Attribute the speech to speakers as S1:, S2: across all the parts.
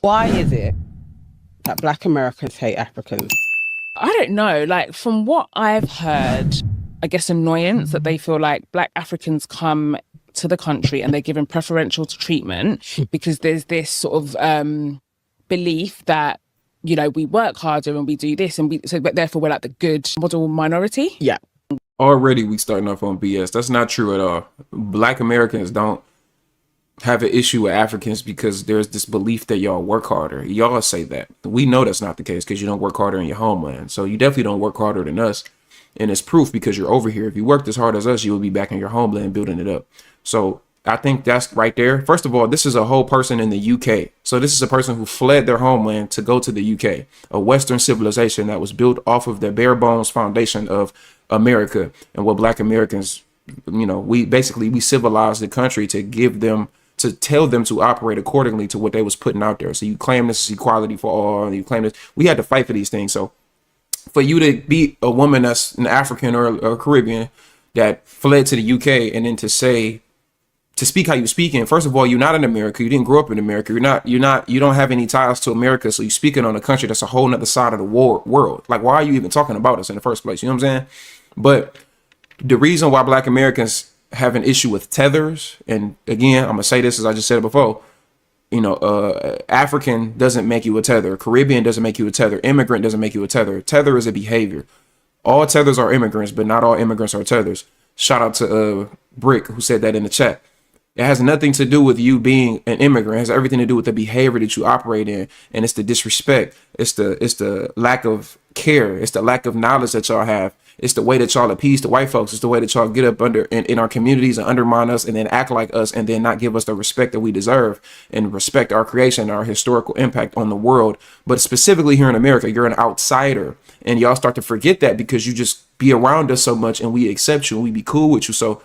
S1: Why is it that Black Americans hate Africans?
S2: I don't know. Like, from what I've heard, I guess annoyance that they feel like Black Africans come to the country and they're given preferential treatment because there's this sort of belief that, you know, we work harder and we do this and but therefore we're like the good model minority.
S1: Yeah.
S3: Already we starting off on BS. That's not true at all. Black Americans don't have an issue with Africans because there's this belief that y'all work harder. Y'all say that. We know that's not the case because you don't work harder in your homeland. So you definitely don't work harder than us. And it's proof because you're over here. If you worked as hard as us, you would be back in your homeland building it up. So I think that's right there. First of all, this is a whole person in the UK. So this is a person who fled their homeland to go to the UK, a Western civilization that was built off of the bare bones foundation of America and what Black Americans, you know, we civilized the country to give them, to tell them to operate accordingly to what they was putting out there. So you claim this is equality for all, and you claim this. We had to fight for these things. So for you to be a woman that's an African or Caribbean that fled to the UK and then to speak how you speak in, first of all, you're not in America. You didn't grow up in America. You don't have any ties to America. So you're speaking on a country that's a whole nother side of the world. Like, why are you even talking about us in the first place? You know what I'm saying? But the reason why Black Americans have an issue with tethers, and again, I'm gonna say this as I just said it before, you know, African doesn't make you a tether. Caribbean doesn't make you a tether. Immigrant doesn't make you a tether. Tether is a behavior. All tethers are immigrants, but not all immigrants are tethers. Shout out to Brick, who said that in the chat. It has nothing to do with you being an immigrant. It has everything to do with the behavior that you operate in. And it's the disrespect. It's the lack of care. It's the lack of knowledge that y'all have. It's the way that y'all appease the white folks. It's the way that y'all get up in our communities and undermine us and then act like us and then not give us the respect that we deserve and respect our creation, our historical impact on the world. But specifically here in America, you're an outsider. And y'all start to forget that because you just be around us so much and we accept you and we be cool with you. So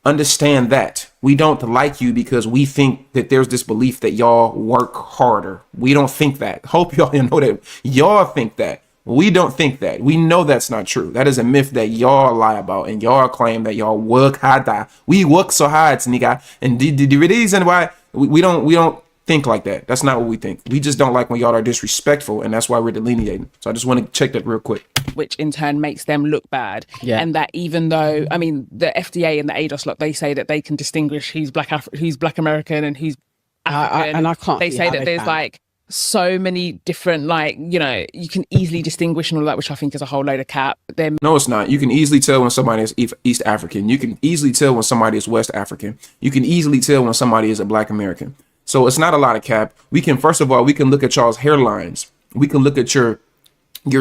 S3: understand that we don't like you because we think that there's this belief that y'all work harder. We don't think that. Hope y'all know that y'all think that. We don't think that. We know that's not true. That is a myth that y'all lie about and y'all claim that y'all work harder. We work so hard, nigga. And the reason why we don't think like that. That's not what we think. We just don't like when y'all are disrespectful, and that's why we're delineating. So I just want to check that real quick.
S2: Which in turn makes them look bad.
S1: Yeah.
S2: And that even though, I mean, the FDA and the ADOS lot, they say that they can distinguish who's Black American and who's African.
S1: And I can't.
S2: They say that there's like so many different, like, you know, you can easily distinguish and all that, which I think is a whole load of cap.
S3: No, it's not. You can easily tell when somebody is East African. You can easily tell when somebody is West African. You can easily tell when somebody is a Black American. So it's not a lot of cap. We can, first of all, we can look at y'all's hairlines. We can look at your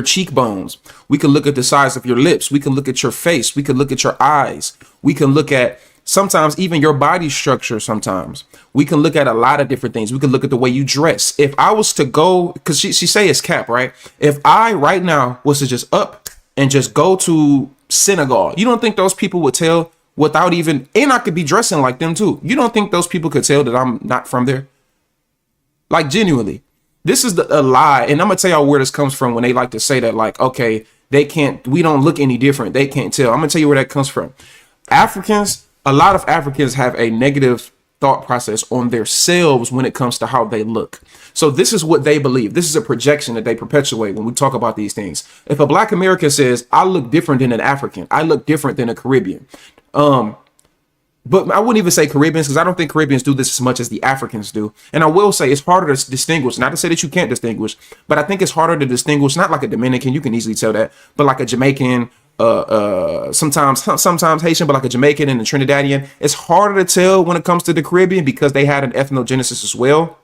S3: cheekbones. We can look at the size of your lips. We can look at your face. We can look at your eyes. We can look at sometimes even your body structure. Sometimes we can look at a lot of different things. We can look at the way you dress. If I was to go, because she say it's cap, right? If I right now was to just up and just go to Senegal, you don't think those people would tell without even, and I could be dressing like them too. You don't think those people could tell that I'm not from there? Like, genuinely. This is a lie, and I'm gonna tell y'all where this comes from when they like to say that, like, okay, we don't look any different. They can't tell. I'm gonna tell you where that comes from. A lot of Africans have a negative thought process on themselves when it comes to how they look. So this is what they believe. This is a projection that they perpetuate when we talk about these things. If a Black American says, I look different than an African, I look different than a Caribbean. But I wouldn't even say Caribbeans because I don't think Caribbeans do this as much as the Africans do. And I will say it's harder to distinguish, not to say that you can't distinguish, but I think it's harder to distinguish, not like a Dominican, you can easily tell that, but like a Jamaican, sometimes Haitian, but like a Jamaican and a Trinidadian. It's harder to tell when it comes to the Caribbean because they had an ethnogenesis as well,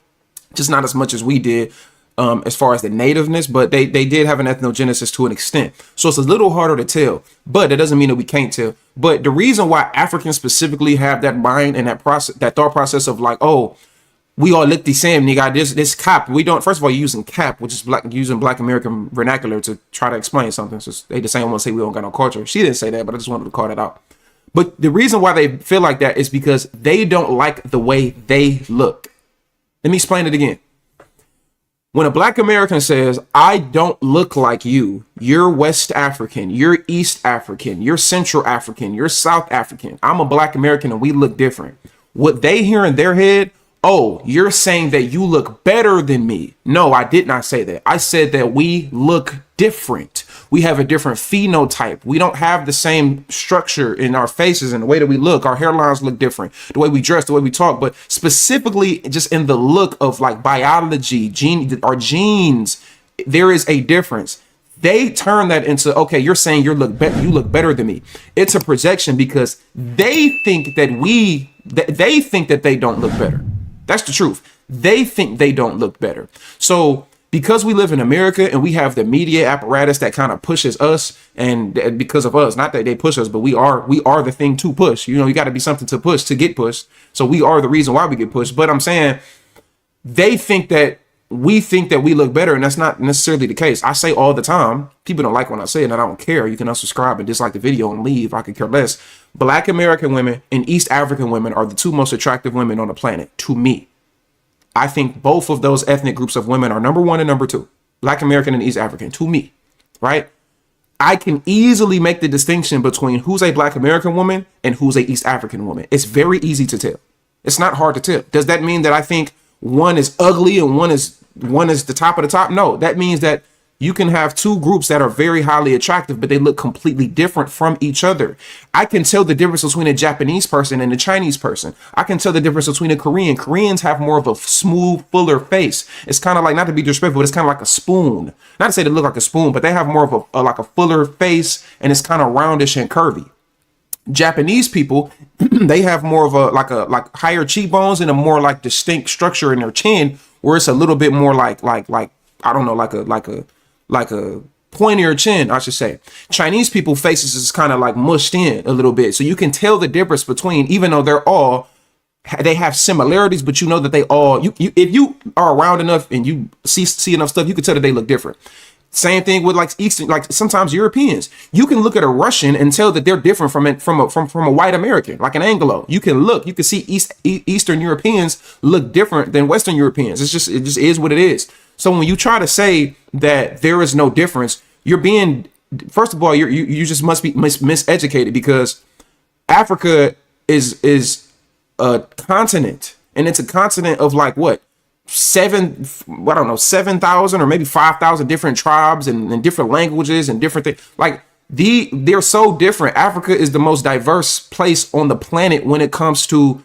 S3: just not as much as we did. As far as the nativeness, but they did have an ethnogenesis to an extent. So it's a little harder to tell, but it doesn't mean that we can't tell. But the reason why Africans specifically have that mind and that thought process of like, oh, we all look the same, nigga. This cap. We don't, first of all, you're using cap, which is using Black American vernacular to try to explain something. So they the same one say we don't got no culture. She didn't say that, but I just wanted to call that out. But the reason why they feel like that is because they don't like the way they look. Let me explain it again. When a Black American says, I don't look like you, you're West African, you're East African, you're Central African, you're South African, I'm a Black American and we look different. What they hear in their head, oh, you're saying that you look better than me. No, I did not say that. I said that we look different. We have a different phenotype. We don't have the same structure in our faces and the way that we look. Our hairlines look different, the way we dress, the way we talk, but specifically just in the look of like biology, our genes, there is a difference. They turn that into, okay, you're saying you look better than me. It's a projection because they think that they think that they don't look better. That's the truth. They think they don't look better. So because we live in America and we have the media apparatus that kind of pushes us, and because of us, not that they push us, but we are the thing to push. You know, you got to be something to push to get pushed. So we are the reason why we get pushed. But I'm saying they think that we think that we look better, and that's not necessarily the case. I say all the time, people don't like when I say it, and I don't care. You can unsubscribe and dislike the video and leave. I could care less. Black American women and East African women are the two most attractive women on the planet to me. I think both of those ethnic groups of women are number one and number two. Black American and East African to me, right? I can easily make the distinction between who's a Black American woman and who's a East African woman. It's very easy to tell. It's not hard to tell. Does that mean that I think one is ugly and one is the top of the top? No, that means that you can have two groups that are very highly attractive, but they look completely different from each other. I can tell the difference between a Japanese person and a Chinese person. I can tell the difference between a Korean. Koreans have more of a smooth, fuller face. It's kind of like, not to be disrespectful, but it's kind of like a spoon. Not to say they look like a spoon, but they have more of like a fuller face, and it's kind of roundish and curvy. Japanese people, they have more of like higher cheekbones and a more like distinct structure in their chin, where it's a little bit more like I don't know, like a pointier chin, I should say. Chinese people faces is kind of like mushed in a little bit, so you can tell the difference between, even though they have similarities, but you know that they all, if you are around enough and you see enough stuff, you can tell that they look different. Same thing with like Eastern, like sometimes Europeans. You can look at a Russian and tell that they're different from a white American, like an Anglo. You can see Eastern Europeans look different than Western Europeans. It just is what it is. So when you try to say that there is no difference, you're being, first of all, you just must be miseducated, because Africa is a continent, and it's a continent of like what? 7,000 or maybe 5,000 different tribes and different languages and different things. Like they're so different. Africa is the most diverse place on the planet when it comes to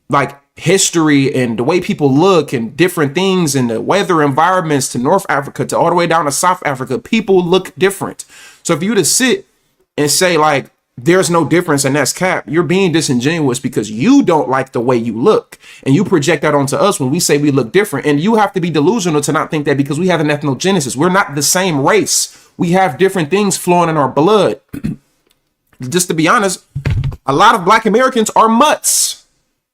S3: like history and the way people look and different things, and the weather environments, to North Africa to all the way down to South Africa. People look different. So if you to sit and say like there's no difference and that's cap, you're being disingenuous, because you don't like the way you look and you project that onto us when we say we look different. And you have to be delusional to not think that, because we have an ethnogenesis. We're not the same race. We have different things flowing in our blood. Just to be honest, a lot of Black Americans are mutts.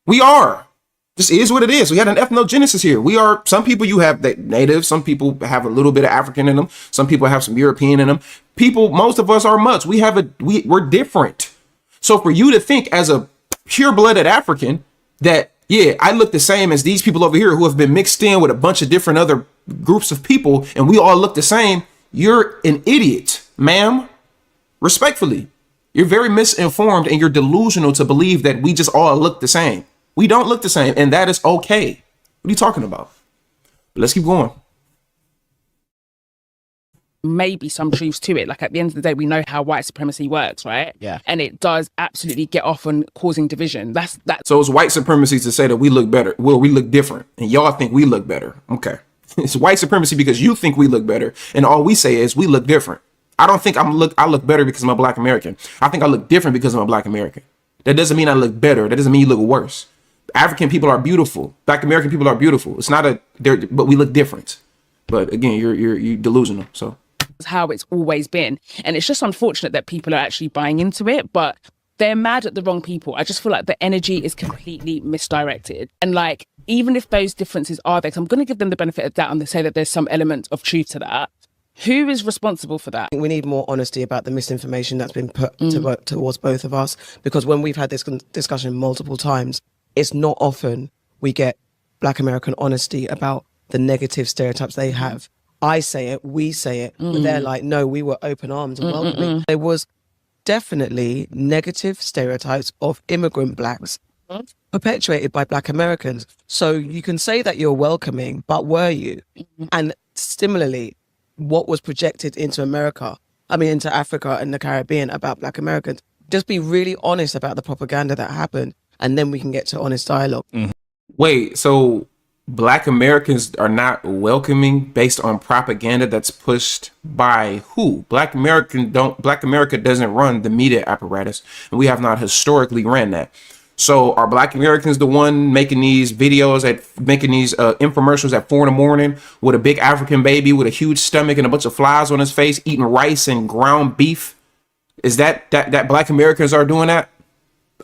S3: We are. This is what it is. We had an ethnogenesis here. We are, some people you have that native, some people have a little bit of African in them, some people have some European in them. Most of us are mutts. We're different. So for you to think as a pure-blooded African that, yeah, I look the same as these people over here who have been mixed in with a bunch of different other groups of people and we all look the same, you're an idiot, ma'am. Respectfully, you're very misinformed and you're delusional to believe that we just all look the same. We don't look the same, and that is okay. What are you talking about? But let's keep going.
S2: Maybe some truths to it. Like at the end of the day, we know how white supremacy works, right?
S1: Yeah.
S2: And it does absolutely get off on causing division. That's
S3: So it's white supremacy to say that we look better. Well, we look different, and y'all think we look better. Okay. It's white supremacy because you think we look better, and all we say is we look different. I don't think I look better because I'm a Black American. I think I look different because I'm a Black American. That doesn't mean I look better. That doesn't mean you look worse. African people are beautiful. Black American people are beautiful. It's not but we look different. But again, you're delusional. So
S2: that's how it's always been. And it's just unfortunate that people are actually buying into it, but they're mad at the wrong people. I just feel like the energy is completely misdirected. And like, even if those differences are there, 'cause I'm going to give them the benefit of doubt and they say that there's some element of truth to that. Who is responsible for that?
S1: We need more honesty about the misinformation that's been put towards both of us, because when we've had this discussion multiple times, it's not often we get Black American honesty about the negative stereotypes they have. I say it, we say it, but they're like, no, we were open arms and welcoming. There was definitely negative stereotypes of immigrant Blacks perpetuated by Black Americans. So you can say that you're welcoming, but were you? And similarly, what was projected into into Africa and the Caribbean about Black Americans? Just be really honest about the propaganda that happened, and then we can get to honest dialogue.
S3: Wait, so Black Americans are not welcoming based on propaganda that's pushed by who? Black America doesn't run the media apparatus, and we have not historically ran that. So are Black Americans the one making these videos making these infomercials at 4 a.m. with a big African baby with a huge stomach and a bunch of flies on his face eating rice and ground beef? Is that Black Americans are doing that?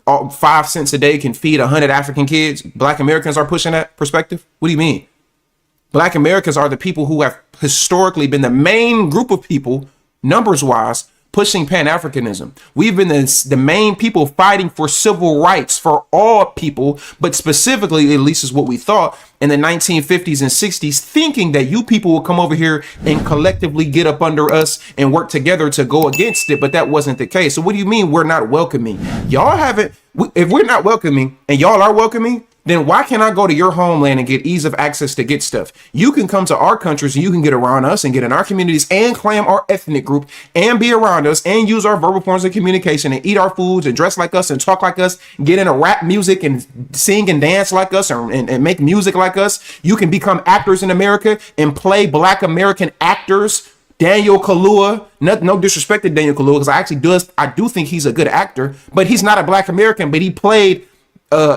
S3: 5 cents a day can feed 100 African kids. Black Americans are pushing that perspective? What do you mean? Black Americans are the people who have historically been the main group of people, numbers wise, pushing Pan-Africanism. We've been the main people fighting for civil rights for all people, but specifically, at least is what we thought, in the 1950s and 60s, thinking that you people will come over here and collectively get up under us and work together to go against it, but that wasn't the case. So what do you mean we're not welcoming? Y'all haven't, if we're not welcoming and y'all are welcoming, then why can't I go to your homeland and get ease of access to get stuff? You can come to our countries and you can get around us and get in our communities and claim our ethnic group and be around us and use our verbal forms of communication and eat our foods and dress like us and talk like us, get into rap music and sing and dance like us and make music like us. You can become actors in America and play Black American actors. Daniel Kaluuya, no disrespect to Daniel Kaluuya, because I do think he's a good actor, but he's not a Black American, but he played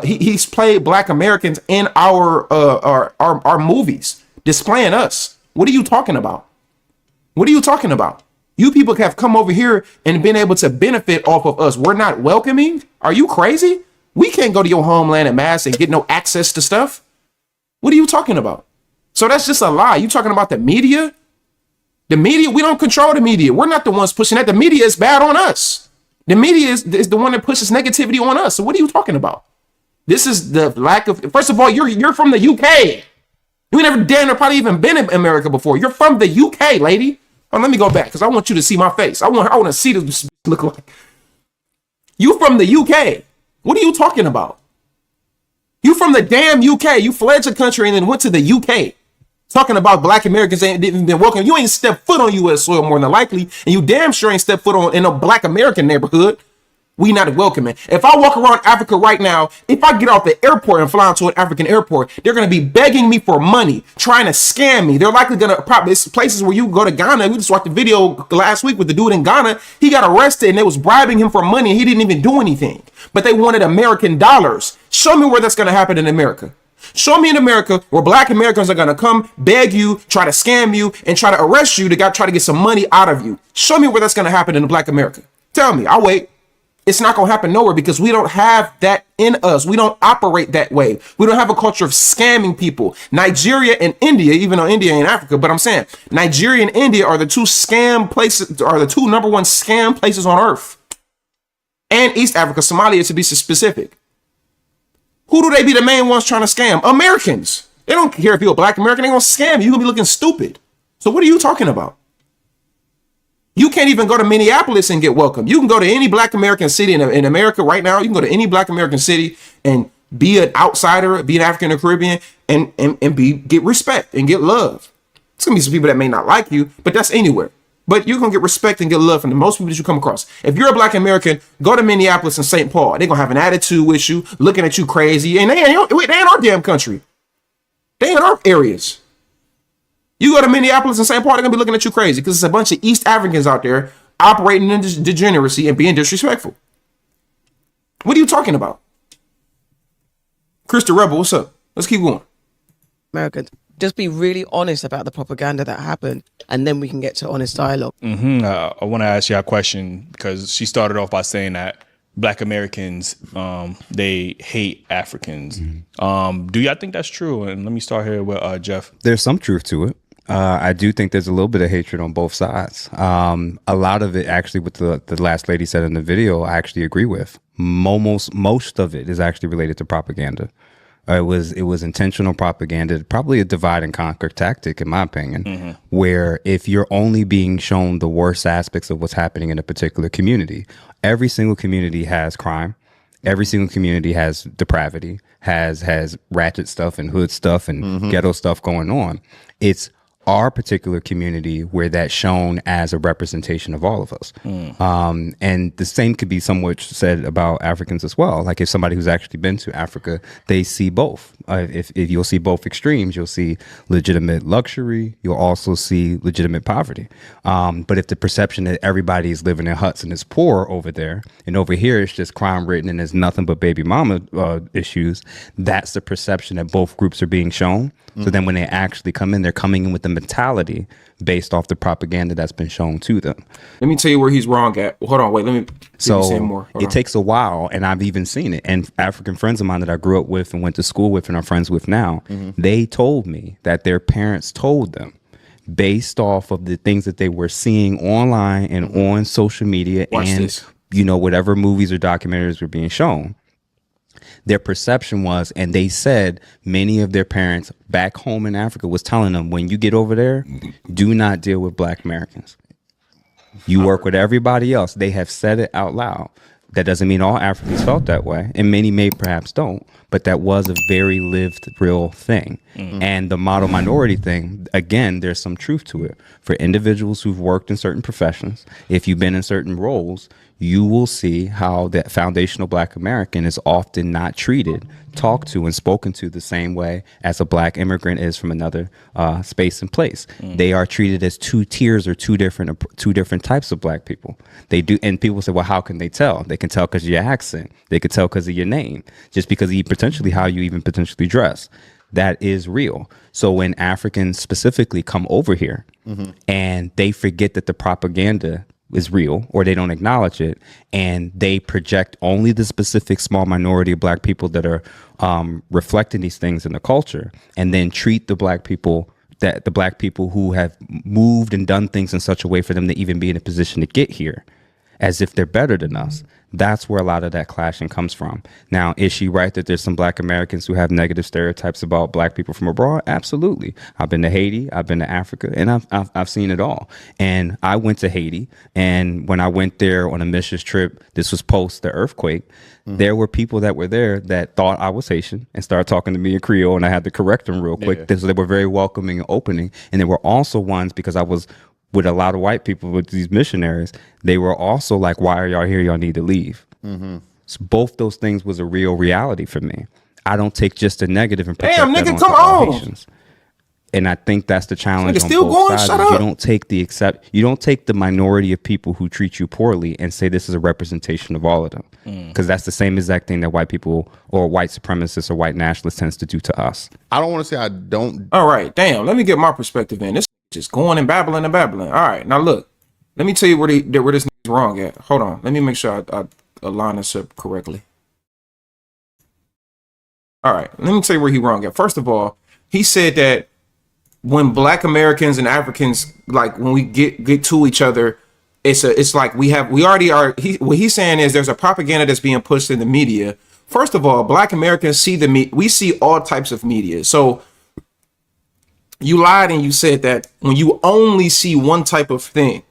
S3: he's played Black Americans in our movies, displaying us. What are you talking about? What are you talking about? You people have come over here and been able to benefit off of us. We're not welcoming? Are you crazy? We can't go to your homeland en masse and get no access to stuff. What are you talking about? So that's just a lie. You talking about the media? The media, we don't control the media. We're not the ones pushing that. The media is bad on us. The media is the one that pushes negativity on us. So what are you talking about? This is the lack of, first of all, you're from the UK. You never probably even been in America before. You're from the UK, lady. Oh, let me go back because I want you to see my face. I want to see this look like. You from the UK. What are you talking about? You from the damn UK. You fled your country and then went to the UK. Talking about Black Americans ain't been welcome. You ain't stepped foot on U.S. soil more than likely. And you damn sure ain't stepped foot on in a Black American neighborhood. We not welcoming. If I walk around Africa right now, if I get off the airport and fly into an African airport, they're going to be begging me for money, trying to scam me. They're likely going to probably, it's places where you go to Ghana. We just watched the video last week with the dude in Ghana. He got arrested and they was bribing him for money. And he didn't even do anything, but they wanted American dollars. Show me where that's going to happen in America. Show me in America where Black Americans are going to come beg you, try to scam you, and try to arrest you to try to get some money out of you. Show me where that's going to happen in Black America. Tell me, I'll wait. It's not going to happen nowhere because we don't have that in us. We don't operate that way. We don't have a culture of scamming people. Nigeria and India, even though India ain't Africa, but I'm saying Nigeria and India are the two number one scam places on earth. And East Africa, Somalia to be specific. Who do they be the main ones trying to scam? Americans. They don't care if you're a Black American. They're going to scam you. You're going to be looking stupid. So what are you talking about? You can't even go to Minneapolis and get welcome. You can go to any Black American city in America right now. You can go to any Black American city and be an outsider, be an African or Caribbean, and get respect and get love. It's going to be some people that may not like you, but that's anywhere. But you're going to get respect and get love from the most people that you come across. If you're a Black American, go to Minneapolis and St. Paul. They're going to have an attitude with you, looking at you crazy. And they ain't our damn country. They ain't our areas. You go to Minneapolis and St. Paul, they're going to be looking at you crazy because it's a bunch of East Africans out there operating in degeneracy and being disrespectful. What are you talking about? Chris the Rebel, what's up? Let's keep going.
S1: Americans, just be really honest about the propaganda that happened, and then we can get to honest dialogue.
S4: I want to ask you a question because she started off by saying that Black Americans, they hate Africans. Do y'all think that's true? And let me start here with Jeff.
S5: There's some truth to it. I do think there's a little bit of hatred on both sides. A lot of it, actually, what the last lady said in the video, I actually agree with. Most of it is actually related to propaganda. It was intentional propaganda, probably a divide and conquer tactic, in my opinion, where if you're only being shown the worst aspects of what's happening in a particular community, every single community has crime. Every single community has depravity, has ratchet stuff and hood stuff and ghetto stuff going on. It's our particular community where that's shown as a representation of all of us. And the same could be somewhat said about Africans as well. Like if somebody who's actually been to Africa, they see both. If you'll see both extremes, you'll see legitimate luxury, you'll also see legitimate poverty. But if the perception that everybody is living in huts and is poor over there, and over here it's just crime ridden and there's nothing but baby mama issues, that's the perception that both groups are being shown. So then when they actually come in, they're coming in with the mentality based off the propaganda that's been shown to them.
S3: Let me tell you where he's wrong at. Hold on, wait, let me say more.
S5: It takes a while, and I've even seen it. And African friends of mine that I grew up with and went to school with and are friends with now, they told me that their parents told them, based off of the things that they were seeing online and on social media, whatever movies or documentaries were being shown, their perception was, and they said many of their parents back home in Africa was telling them, when you get over there, do not deal with Black Americans. You work with everybody else. They have said it out loud. That doesn't mean all Africans felt that way, and many may perhaps don't, but that was a very lived, real thing. And the model minority thing, again, there's some truth to it. For individuals who've worked in certain professions, if you've been in certain roles, you will see how that foundational Black American is often not treated, talked to, and spoken to the same way as a Black immigrant is from another space and place. They are treated as two tiers or two different types of Black people. They do, and people say, well, how can they tell? They can tell because of your accent. They could tell because of your name, just because of potentially how you even potentially dress. That is real. So when Africans specifically come over here and they forget that the propaganda is real, or they don't acknowledge it, and they project only the specific small minority of Black people that are reflecting these things in the culture, and then treat the Black people who have moved and done things in such a way for them to even be in a position to get here as if they're better than us. That's where a lot of that clashing comes from. Now, is she right that there's some Black Americans who have negative stereotypes about Black people from abroad? Absolutely. I've been to Haiti, I've been to Africa, and I've seen it all. And I went to Haiti, and when I went there on a missions trip, this was post the earthquake, there were people that were there that thought I was Haitian and started talking to me in Creole, and I had to correct them real quick. So they were very welcoming and opening. And there were also ones, because I was with a lot of white people, with these missionaries, they were also like, why are y'all here? Y'all need to leave. So both those things was a real reality for me. I don't take just a negative and project that onto all Haitians. And I think that's the challenge on both sides. You don't take the minority of people who treat you poorly and say this is a representation of all of them. Because that's the same exact thing that white people or white supremacists or white nationalists tends to do to us.
S6: I don't want to say I don't.
S3: All right, damn. Let me get my perspective in. This just going and babbling and babbling. All right, now look. Let me tell you where this nigga's wrong at. Hold on. Let me make sure I align this up correctly. All right, let me tell you where he wrong at. First of all, he said that when Black Americans and Africans, like when we get to each other, it's like we already are. What he's saying is there's a propaganda that's being pushed in the media. First of all, Black Americans see we see all types of media. So you lied and you said that when you only see one type of thing,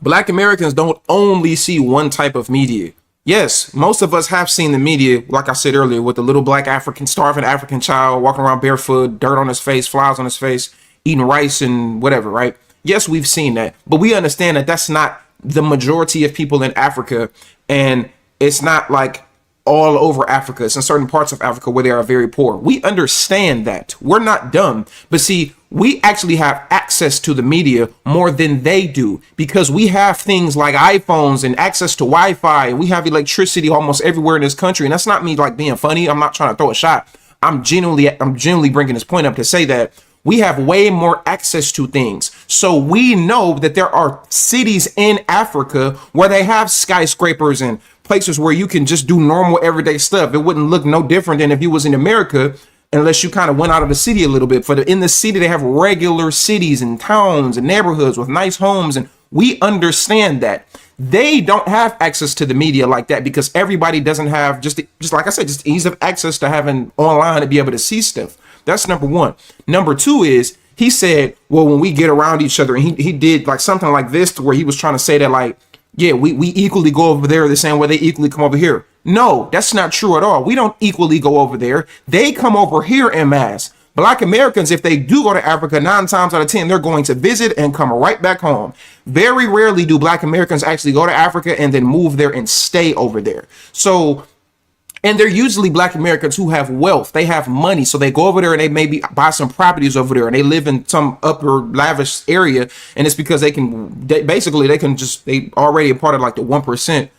S3: Black Americans don't only see one type of media. Yes, most of us have seen the media, like I said earlier, with the little Black starving African child walking around barefoot, dirt on his face, flies on his face, eating rice and whatever, right? Yes, we've seen that, but we understand that that's not the majority of people in Africa, and it's not like all over Africa. It's in certain parts of Africa where they are very poor. We understand that. We're not dumb. But see, we actually have access to the media more than they do, because we have things like iPhones and access to Wi-Fi, and we have electricity almost everywhere in this country. And that's not me like being funny. I'm not trying to throw a shot. I'm genuinely bringing this point up to say that we have way more access to things. So we know that there are cities in Africa where they have skyscrapers and places where you can just do normal everyday stuff. It wouldn't look no different than if you was in America, unless you kind of went out of the city a little bit. In the city, they have regular cities and towns and neighborhoods with nice homes. And we understand that. They don't have access to the media like that, because everybody doesn't have just like I said, just ease of access to having online to be able to see stuff. That's number one. Number two is, he said, well, when we get around each other, and he did like something like this, to where he was trying to say that like yeah, we equally go over there the same way they equally come over here. No, that's not true at all. We don't equally go over there. They come over here en masse. Black Americans, if they do go to Africa, 9 times out of 10, they're going to visit and come right back home. Very rarely do Black Americans actually go to Africa and then move there and stay over there. So, and they're usually Black Americans who have wealth. They have money. So they go over there and they maybe buy some properties over there and they live in some upper lavish area. And it's because they already a part of like the 1%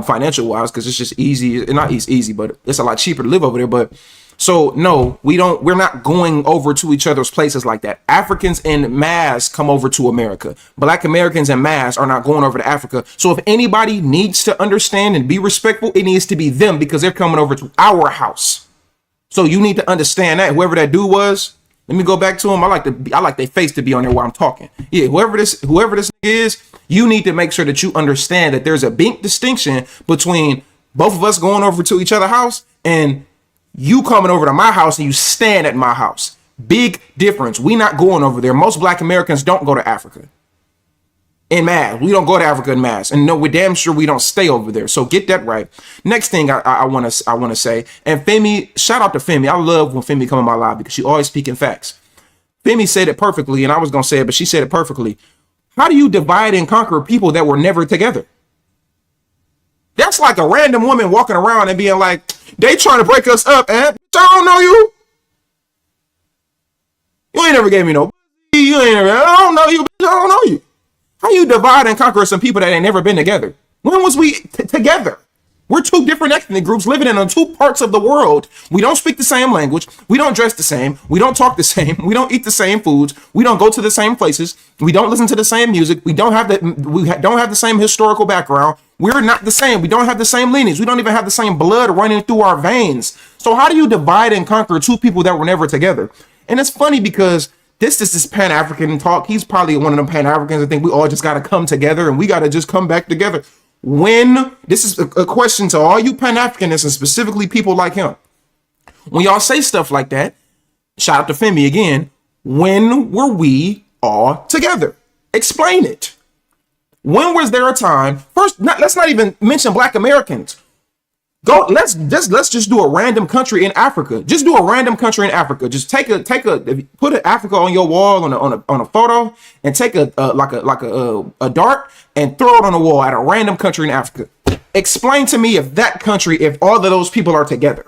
S3: financial wise, because it's just easy. Not easy, but it's a lot cheaper to live over there. But so no, we're not going over to each other's places like that. Africans en masse come over to America. Black Americans en masse are not going over to Africa. So if anybody needs to understand and be respectful, it needs to be them, because they're coming over to our house. So you need to understand that. Whoever that dude was, let me go back to him. I like their face to be on there while I'm talking. Yeah, whoever this nigga is, you need to make sure that you understand that there's a big distinction between both of us going over to each other's house and you coming over to my house and you stand at my house. Big difference. We not going over there. Most Black Americans don't go to Africa en masse. We don't go to Africa en masse. And no, we're damn sure we don't stay over there. So get that right. Next thing I want to say, and Femi, shout out to Femi. I love when Femi come on my live because she always speaking facts. Femi said it perfectly, and I was going to say it, but she said it perfectly. How do you divide and conquer people that were never together? That's like a random woman walking around and being like, they trying to break us up, and I don't know you. You ain't never gave me no. I don't know you. I don't know you. How you divide and conquer some people that ain't never been together? When was we together? We're 2 different ethnic groups living in 2 parts of the world. We don't speak the same language. We don't dress the same. We don't talk the same. We don't eat the same foods. We don't go to the same places. We don't listen to the same music. We don't have the same historical background. We're not the same. We don't have the same lineage. We don't even have the same blood running through our veins. So how do you divide and conquer 2 people that were never together? And it's funny because this Pan-African talk. He's probably one of them Pan-Africans. I think we all just got to come together and we got to just come back together. When this is a question to all you Pan-Africanists and specifically people like him, when y'all say stuff like that, shout out to Femi again. When were we all together? Explain it. When was there a time? First, let's not even mention Black Americans. Let's just do a random country in Africa. Just do a random country in Africa. Just put an Africa on your wall on a photo and take a dart and throw it on the wall at a random country in Africa. Explain to me if all of those people are together.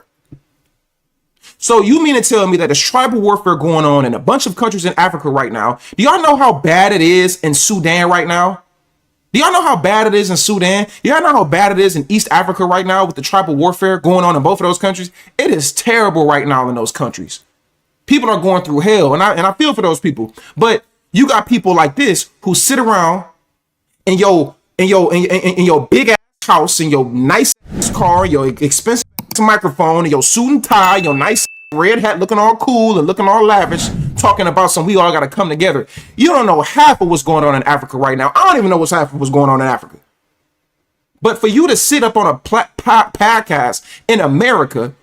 S3: So you mean to tell me that there's tribal warfare going on in a bunch of countries in Africa right now? Do y'all know how bad it is in Sudan right now? Do y'all know how bad it is in Sudan? Y'all know how bad it is in East Africa right now with the tribal warfare going on in both of those countries? It is terrible right now in those countries. People are going through hell, and I feel for those people. But you got people like this who sit around in your big ass house, in your nice ass car, your expensive microphone, and your suit and tie, your nice red hat, looking all cool and looking all lavish, talking about we all got to come together. You don't know half of what's going on in Africa right now. I don't even know half of what's going on in Africa. But for you to sit up on a podcast in America,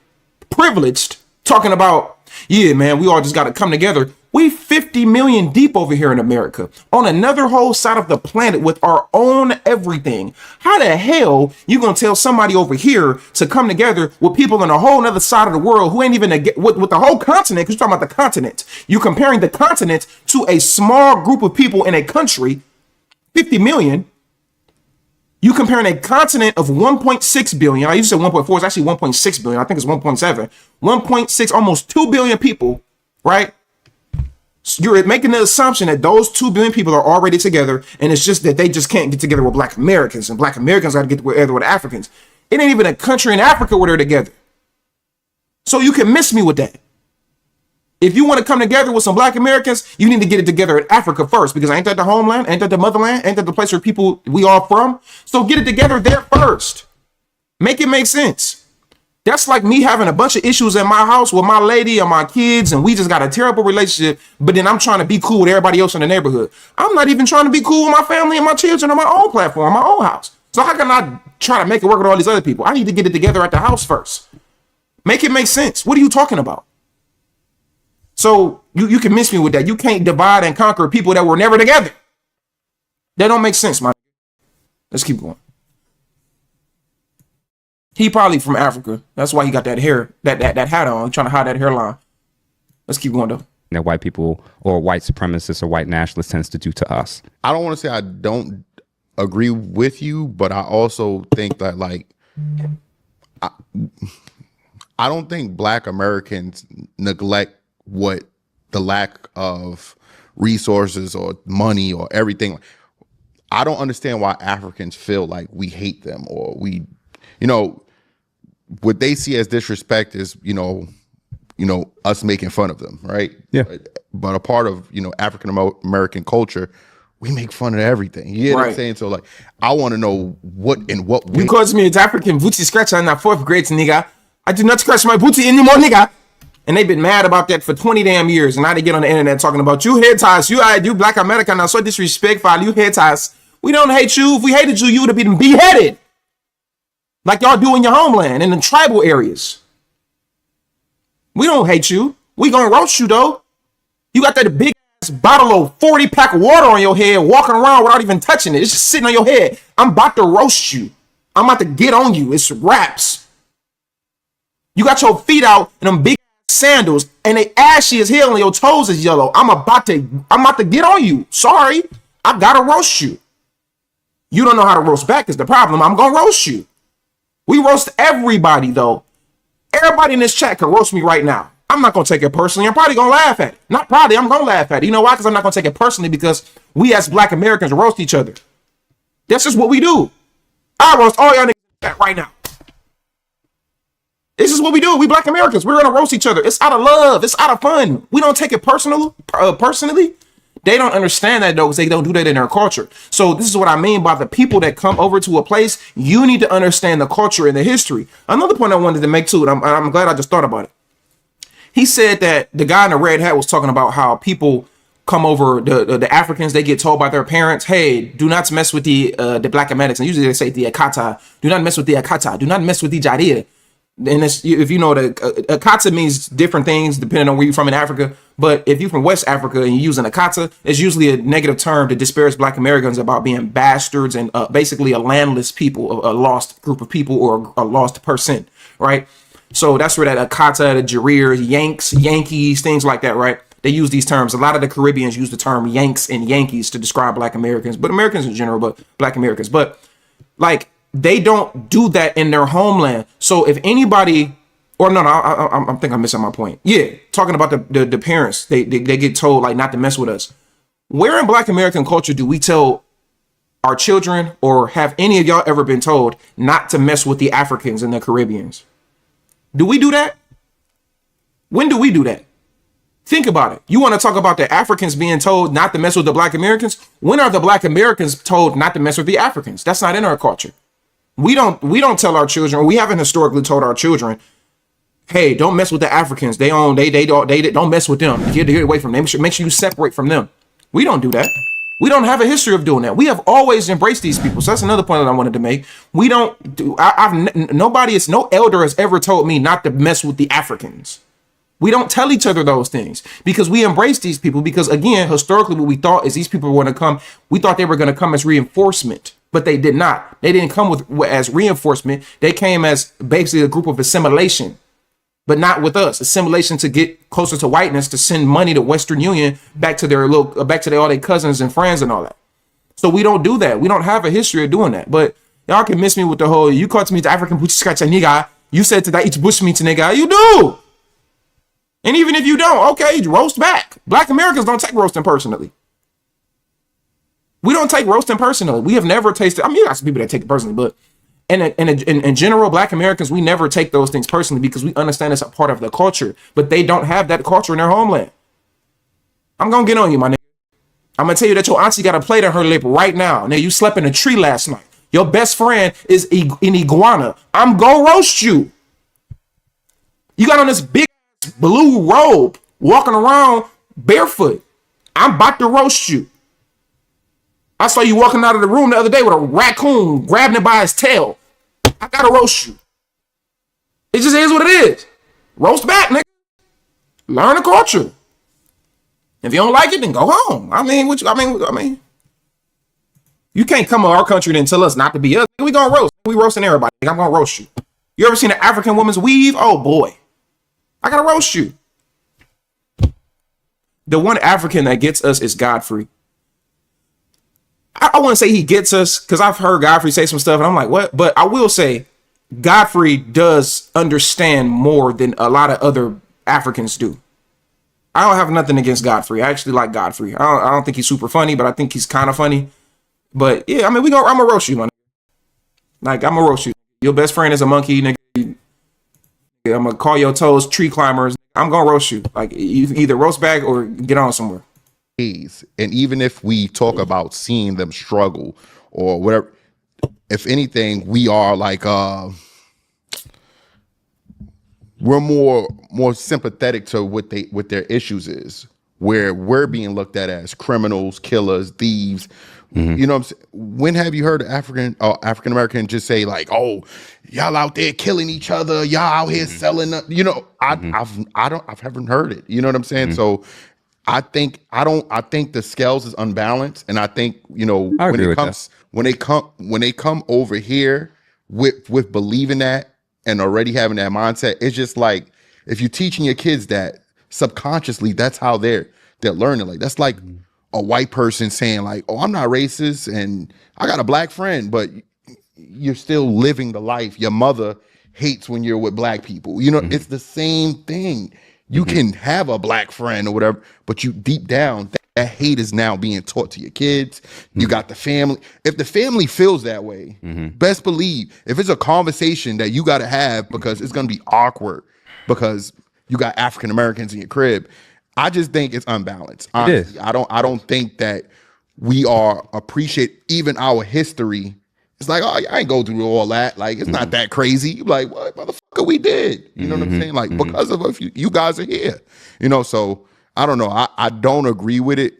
S3: privileged, talking about, yeah, man, we all just got to come together. We 50 million deep over here in America, on another whole side of the planet with our own everything. How the hell you gonna tell somebody over here to come together with people on a whole other side of the world who ain't even with the whole continent? Because you're talking about the continent. You're comparing the continent to a small group of people in a country, 50 million. You comparing a continent of 1.6 billion. I used to say 1.4. It's actually 1.6 billion. I think it's 1.7. 1.6, almost 2 billion people, right? You're making the assumption that those 2 billion people are already together, and it's just that they just can't get together with Black Americans, and Black Americans got to get together with Africans. It ain't even a country in Africa where they're together. So you can miss me with that. If you want to come together with some Black Americans, you need to get it together in Africa first, because ain't that the homeland? Ain't that the motherland? Ain't that the place where people we all from? So get it together there first. Make it make sense. That's like me having a bunch of issues in my house with my lady and my kids, and we just got a terrible relationship, but then I'm trying to be cool with everybody else in the neighborhood. I'm not even trying to be cool with my family and my children on my own platform, my own house. So how can I try to make it work with all these other people? I need to get it together at the house first. Make it make sense. What are you talking about? So you can miss me with that. You can't divide and conquer people that were never together. That don't make sense, man. Let's keep going. He probably from Africa. That's why he got that hair, that hat on. He's trying to hide that hairline. Let's keep going though.
S5: That white people or white supremacists or white nationalists tends to do to us.
S6: I don't want to say I don't agree with you, but I also think that like I don't think Black Americans neglect what the lack of resources or money or everything. I don't understand why Africans feel like we hate them or we, what they see as disrespect is, us making fun of them, right?
S5: Yeah.
S6: But a part of, African American culture, we make fun of everything. You know what I'm saying? So like, I want to know what way.
S3: Because me, it's African booty scratcher in that 4th grade, nigga. I do not scratch my booty anymore, nigga. And they've been mad about that for 20 damn years. And now they get on the internet talking about you haters, you Black American are so disrespectful, you haters. We don't hate you. If we hated you, you would have been beheaded. Like y'all do in your homeland, in the tribal areas. We don't hate you. We gonna roast you though. You got that big ass bottle of 40-pack of water on your head, walking around without even touching it. It's just sitting on your head. I'm about to roast you. I'm about to get on you. It's raps. You got your feet out in them big sandals and they ashy as hell and your toes is yellow. I'm about to get on you. Sorry. I gotta roast you. You don't know how to roast back is the problem. I'm gonna roast you. We roast everybody though. Everybody in this chat can roast me right now. I'm not gonna take it personally. I'm probably gonna laugh at it. Not probably, I'm gonna laugh at it. You know why? Because I'm not gonna take it personally because we as Black Americans roast each other. That's just what we do. I roast all y'all niggas in the chat right now. This is what we do. We Black Americans. We're gonna roast each other. It's out of love. It's out of fun. We don't take it personally. They don't understand that though, because they don't do that in their culture. So this is what I mean by the people that come over to a place. You need to understand the culture and the history. Another point I wanted to make too, and I'm glad I just thought about it. He said that the guy in the red hat was talking about how people come over, the Africans, they get told by their parents, hey, do not mess with the Black Americans. And usually they say the Akata. Do not mess with the Akata. Do not mess with the Jadir. And if you know, the Akata means different things depending on where you're from in Africa. But if you're from West Africa and you're using Akata, it's usually a negative term to disparage Black Americans about being bastards and basically a landless people, a lost group of people or a lost person, right? So that's where that Akata, the Jarir, Yankees, things like that, right? They use these terms. A lot of the Caribbeans use the term Yanks and Yankees to describe Black Americans, but Americans in general, but Black Americans. But like, they don't do that in their homeland. So if anybody, or no, I think I'm missing my point. Yeah, talking about the parents, they get told like not to mess with us. Where in Black American culture do we tell our children, or have any of y'all ever been told not to mess with the Africans and the Caribbeans? Do we do that? When do we do that? Think about it. You want to talk about the Africans being told not to mess with the Black Americans? When are the Black Americans told not to mess with the Africans? That's not in our culture. We don't tell our children, or we haven't historically told our children, hey, don't mess with the Africans. They don't mess with them. Get away from them. Make sure you separate from them. We don't do that. We don't have a history of doing that. We have always embraced these people. So that's another point that I wanted to make. We don't do. No elder has ever told me not to mess with the Africans. We don't tell each other those things because we embrace these people. Because again, historically, what we thought is these people were going to come. We thought they were going to come as reinforcement, but they did not. They didn't come as reinforcement. They came as basically a group of assimilation, but not with us. Assimilation to get closer to whiteness, to send money to Western Union back to all their cousins and friends and all that. So we don't do that. We don't have a history of doing that. But y'all can miss me with the whole, you called me the African Puchi Scratch nigga. You said to that each bush meat nigga. You do. And even if you don't, okay, roast back. Black Americans don't take roasting personally. We don't take roasting personally. We have never tasted. I mean, you got some people that take it personally, but in general, Black Americans, we never take those things personally because we understand it's a part of the culture. But they don't have that culture in their homeland. I'm gonna get on you, my nigga. I'm gonna tell you that your auntie got a plate on her lip right now. Now you slept in a tree last night. Your best friend is an iguana. I'm gonna roast you. You got on this big blue robe, walking around barefoot. I'm about to roast you. I saw you walking out of the room the other day with a raccoon grabbing it by his tail. I gotta roast you. It just is what it is. Roast back, nigga. Learn the culture. If you don't like it, then go home. I mean, You can't come to our country and tell us not to be us. We gonna roast. We roasting everybody. I'm gonna roast you. You ever seen an African woman's weave? Oh boy, I gotta roast you. The one African that gets us is Godfrey. I want to say he gets us because I've heard Godfrey say some stuff and I'm like, what? But I will say Godfrey does understand more than a lot of other Africans do. I don't have nothing against Godfrey. I actually like Godfrey. I don't think he's super funny, but I think he's kind of funny. But yeah, I mean, I'm gonna roast you, man. Like, I'm gonna roast you. Your best friend is a monkey, nigga. I'm gonna call your toes tree climbers. I'm gonna roast you. Like, you either roast back or get on somewhere.
S6: And even if we talk about seeing them struggle or whatever, if anything, we are like we're more sympathetic to what their issues is, where we're being looked at as criminals, killers, thieves. You know what I'm saying? When have you heard African American just say like, "Oh, y'all out there killing each other, y'all out here selling"? You know, I haven't heard it. You know what I'm saying? So I think the scales is unbalanced, and I think, you know, when they come over here with believing that and already having that mindset, it's just like if you're teaching your kids that subconsciously, that's how they're learning. Like that's like a white person saying like, "Oh, I'm not racist and I got a black friend," but you're still living the life. Your mother hates when you're with black people. You know, it's the same thing. You can have a black friend or whatever, but you deep down, that hate is now being taught to your kids. You got the family. If the family feels that way, best believe if it's a conversation that you got to have because it's going to be awkward because you got African Americans in your crib, I just think it's unbalanced. Honestly, I don't think that we are appreciate even our history. It's like, oh, I ain't go through all that. Like, it's not that crazy. Like, what motherfucker we did? You know what I'm saying? Like, because of us, you guys are here. You know, so I don't know. I don't agree with it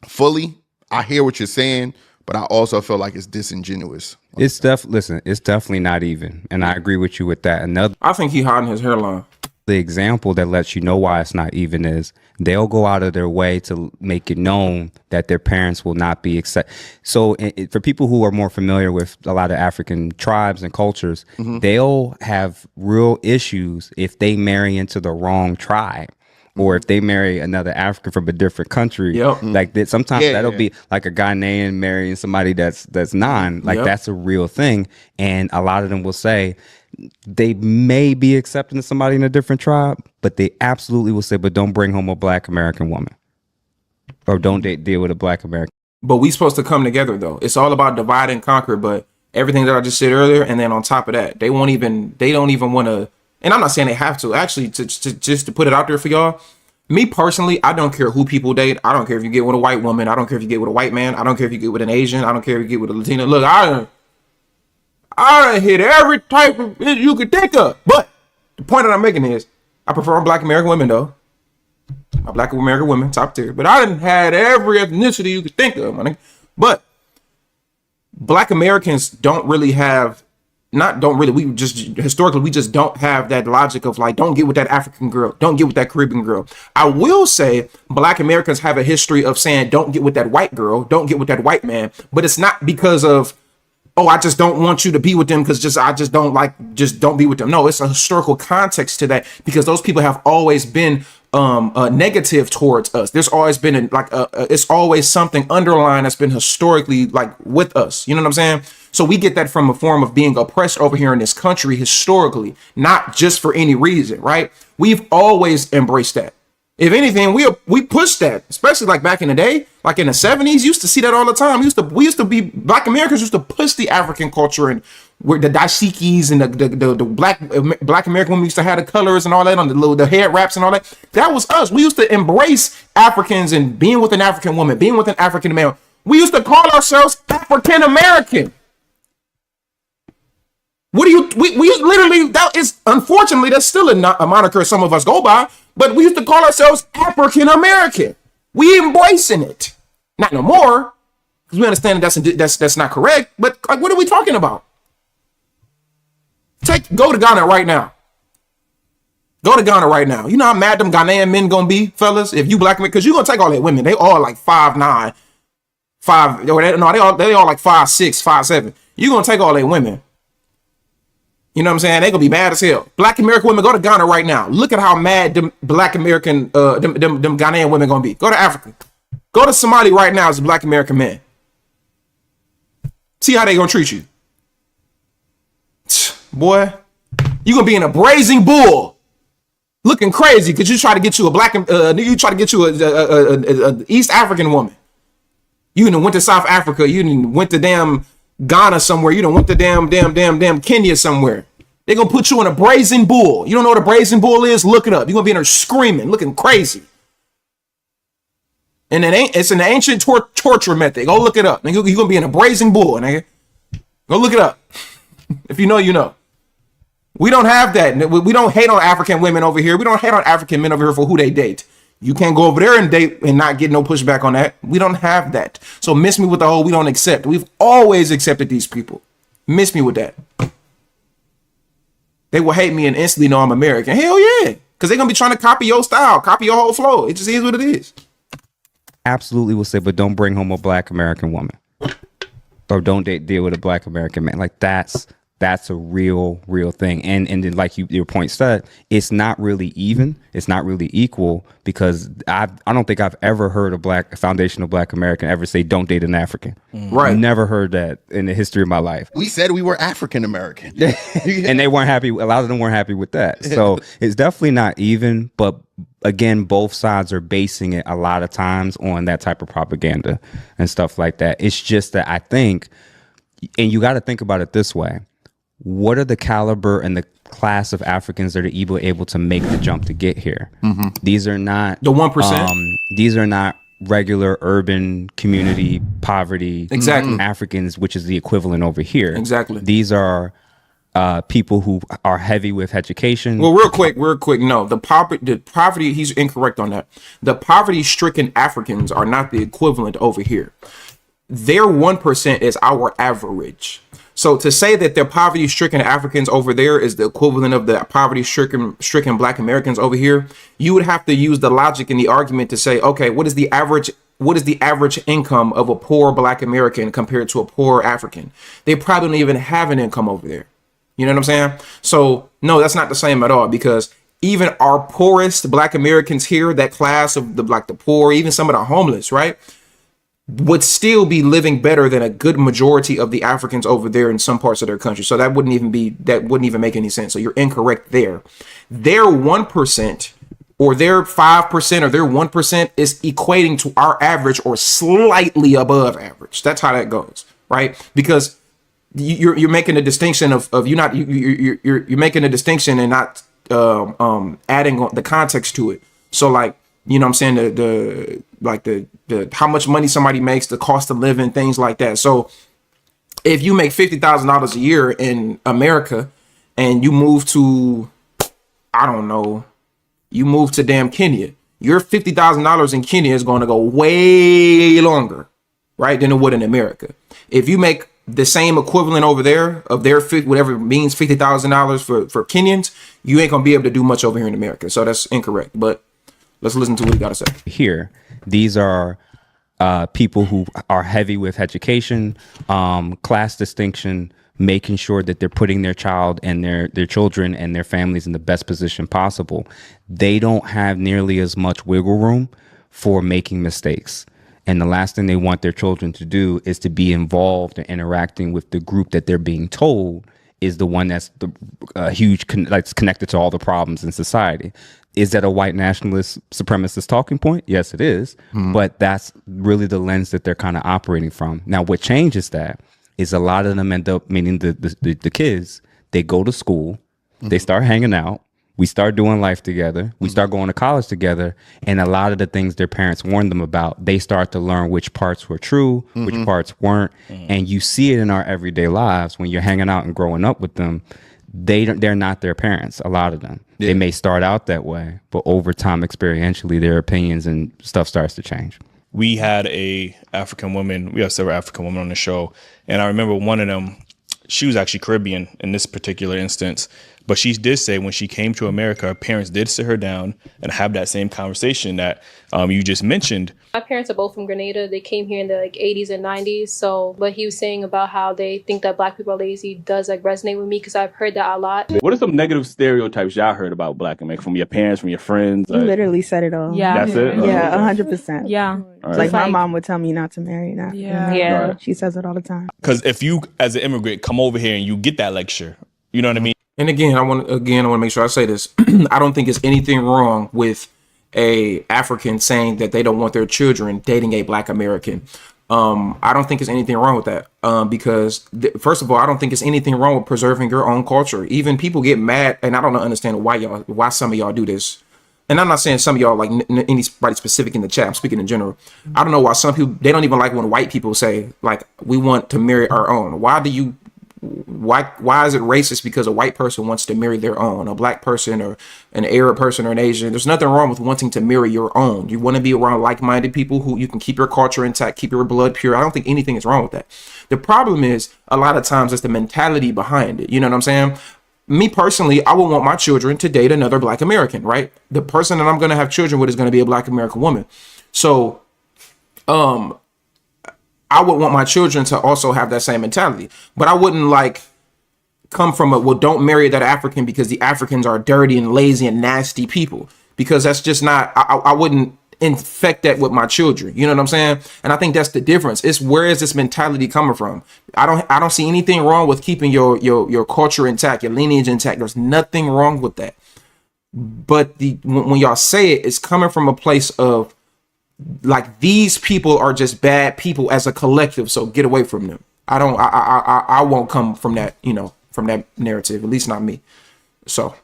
S6: fully. I hear what you're saying, but I also feel like it's disingenuous.
S5: It's definitely not even. And I agree with you with that.
S3: I think he hiding his hairline.
S5: The example that lets you know why it's not even is they'll go out of their way to make it known that their parents will not be accept. So for people who are more familiar with a lot of African tribes and cultures, they'll have real issues if they marry into the wrong tribe. Or if they marry another African from a different country, like that, sometimes that'll be like a Ghanaian marrying somebody that's non, like that's a real thing. And a lot of them will say they may be accepting somebody in a different tribe, but they absolutely will say, but don't bring home a black American woman, or don't deal with a black American.
S3: But we supposed to come together though. It's all about divide and conquer. But everything that I just said earlier, and then on top of that, they don't even want to. And I'm not saying they have to. Actually, to put it out there for y'all, me personally, I don't care who people date. I don't care if you get with a white woman. I don't care if you get with a white man. I don't care if you get with an Asian. I don't care if you get with a Latina. Look, I done hit every type of you could think of. But the point that I'm making is, I prefer black American women though. My black American women, top tier. But I done had every ethnicity you could think of, my nigga. But black Americans we just historically don't have that logic of like, don't get with that African girl, don't get with that Caribbean girl. I will say black Americans have a history of saying don't get with that white girl, don't get with that white man, but it's not because of, oh, I just don't want you to be with them because don't be with them. No, it's a historical context to that because those people have always been negative towards us. There's always been it's always something underlying that's been historically like with us. You know what I'm saying? So we get that from a form of being oppressed over here in this country historically, not just for any reason, right? We've always embraced that. If anything, we pushed that, especially like back in the day, like in the 70s, used to see that all the time. Black Americans used to push the African culture, and where the dashikis and the black American women used to have the colors and all that on the head wraps and all that. That was us. We used to embrace Africans and being with an African woman, being with an African man. We used to call ourselves African American. We literally, that is, unfortunately, that's still a moniker some of us go by, but we used to call ourselves African American. We embracing it. Not no more, because we understand that's not correct, but like, what are we talking about? Go to Ghana right now. Go to Ghana right now. You know how mad them Ghanaian men gonna be, fellas, if you black men, because you're gonna take all that women. They all like 5'9", they all like 5'6", 5'7". You're gonna take all their women. You know what I'm saying? They gonna be mad as hell. Black American women, go to Ghana right now. Look at how mad them Black American, them Ghanaian women gonna be. Go to Africa. Go to Somalia right now as a Black American man. See how they gonna treat you. Boy, you gonna be in a brazen bull, looking crazy because you try to get you a East African woman. You done went to South Africa. You done went to damn Ghana somewhere. You done went to damn Kenya somewhere. They gonna put you in a brazen bull. You don't know what a brazen bull is? Look it up. You're gonna be in there screaming, looking crazy. And it's an ancient torture method. Go look it up. You're gonna be in a brazen bull, nigga. Go look it up. If you know, you know. We don't have that. We don't hate on African women over here. We don't hate on African men over here for who they date. You can't go over there and date and not get no pushback on that. We don't have that. So miss me with the whole we don't accept. We've always accepted these people. Miss me with that. They will hate me and instantly know I'm American. Hell yeah. Because they're going to be trying to copy your style, copy your whole flow. It just is what it is.
S5: Absolutely will say, but don't bring home a Black American woman. Or don't deal with a Black American man. Like that's a real thing. And then like your point said, it's not really even. It's not really equal because I don't think I've ever heard a foundational Black American ever say don't date an African.
S3: Right.
S5: Never heard that in the history of my life.
S6: We said we were African American.
S5: And they weren't happy. A lot of them weren't happy with that. So it's definitely not even. But again, both sides are basing it a lot of times on that type of propaganda and stuff like that. It's just that I think, and you got to think about it this way. What are the caliber and the class of Africans that are able to make the jump to get here? Mm-hmm. These are not
S3: the 1%.
S5: These are not regular urban community poverty Africans, which is the equivalent over here.
S3: Exactly.
S5: These are people who are heavy with education.
S3: Well, real quick. No, the poverty. He's incorrect on that. The poverty-stricken Africans are not the equivalent over here. Their 1% is our average. So to say that the poverty-stricken Africans over there is the equivalent of the poverty-stricken Black Americans over here, you would have to use the logic in the argument to say, okay, what is the average income of a poor Black American compared to a poor African? They probably don't even have an income over there. You know what I'm saying? So no, that's not the same at all, because even our poorest Black Americans here, that class of the poor, even some of the homeless, right, would still be living better than a good majority of the Africans over there in some parts of their country. So that wouldn't even make any sense. So you're incorrect there. Their 1% or their 5% or their 1% is equating to our average or slightly above average. That's how that goes, right? Because you're making a distinction you're making a distinction and not adding the context to it. So like, you know what I'm saying, the how much money somebody makes, the cost of living, things like that. So if you make $50,000 a year in America and you move to, I don't know, you move to damn Kenya, your $50,000 in Kenya is going to go way longer, right, than it would in America. If you make the same equivalent over there of their whatever it means $50,000 for Kenyans, you ain't gonna be able to do much over here in America. So that's incorrect. But let's listen to what he got to say.
S5: Here, these are people who are heavy with education, class distinction, making sure that they're putting their child and their children and their families in the best position possible. They don't have nearly as much wiggle room for making mistakes. And the last thing they want their children to do is to be involved in interacting with the group that they're being told is the one that's the huge, that's connected to all the problems in society. Is that a white nationalist supremacist talking point? Yes, it is. Mm-hmm. But that's really the lens that they're kind of operating from. Now, what changes that is a lot of them end up, meaning the kids, they go to school, mm-hmm. they start hanging out, we start doing life together, we start going to college together, and a lot of the things their parents warned them about, they start to learn which parts were true, mm-hmm. which parts weren't, and you see it in our everyday lives when you're hanging out and growing up with them. They're not their parents, a lot of them. Yeah. They may start out that way, but over time, experientially, their opinions and stuff starts to change.
S4: We had we have several African women on the show, and I remember one of them, she was actually Caribbean in this particular instance, But she did say when she came to America, her parents did sit her down and have that same conversation that you just mentioned.
S7: My parents are both from Grenada. They came here in the 80s and 90s. So what he was saying about how they think that black people are lazy does resonate with me, because I've heard that a lot.
S4: What are some negative stereotypes y'all heard about black America from your parents, from your friends?
S8: You literally said it all.
S9: Yeah.
S4: That's it?
S8: Yeah, 100%.
S9: Yeah.
S8: Like my mom would tell me not to marry an African.
S2: Yeah.
S8: She says it all the time.
S4: Because if you, as an immigrant, come over here and you get that lecture, you know what I mean?
S3: And again, I want to make sure I say this. I don't think it's anything wrong with a African saying that they don't want their children dating a black American. I don't think there's anything wrong with that. Because first of all, I don't think it's anything wrong with preserving your own culture. Even people get mad, and I don't understand why some of y'all do this. And I'm not saying some of y'all like anybody specific in the chat. I'm speaking in general. I don't know why some people, they don't even like when white people say like, we want to marry our own. Why is it racist because a white person wants to marry their own, a black person or an Arab person or an Asian? There's nothing wrong with wanting to marry your own. You want to be around like-minded people who you can keep your culture intact, keep your blood pure. I don't think anything is wrong with that. The problem is a lot of times it's the mentality behind it. You know what I'm saying? Me personally, I would want my children to date another black American, right? The person that I'm going to have children with is going to be a black American woman. So, I would want my children to also have that same mentality, but I wouldn't like come from don't marry that African because the Africans are dirty and lazy and nasty people, because that's just not, I wouldn't infect that with my children. You know what I'm saying? And I think that's the difference. It's where is this mentality coming from? I don't see anything wrong with keeping your culture intact, your lineage intact. There's nothing wrong with that. But when y'all say it, it's coming from a place of, like, these people are just bad people as a collective, so get away from them. I won't come from that, from that narrative, at least not me. So,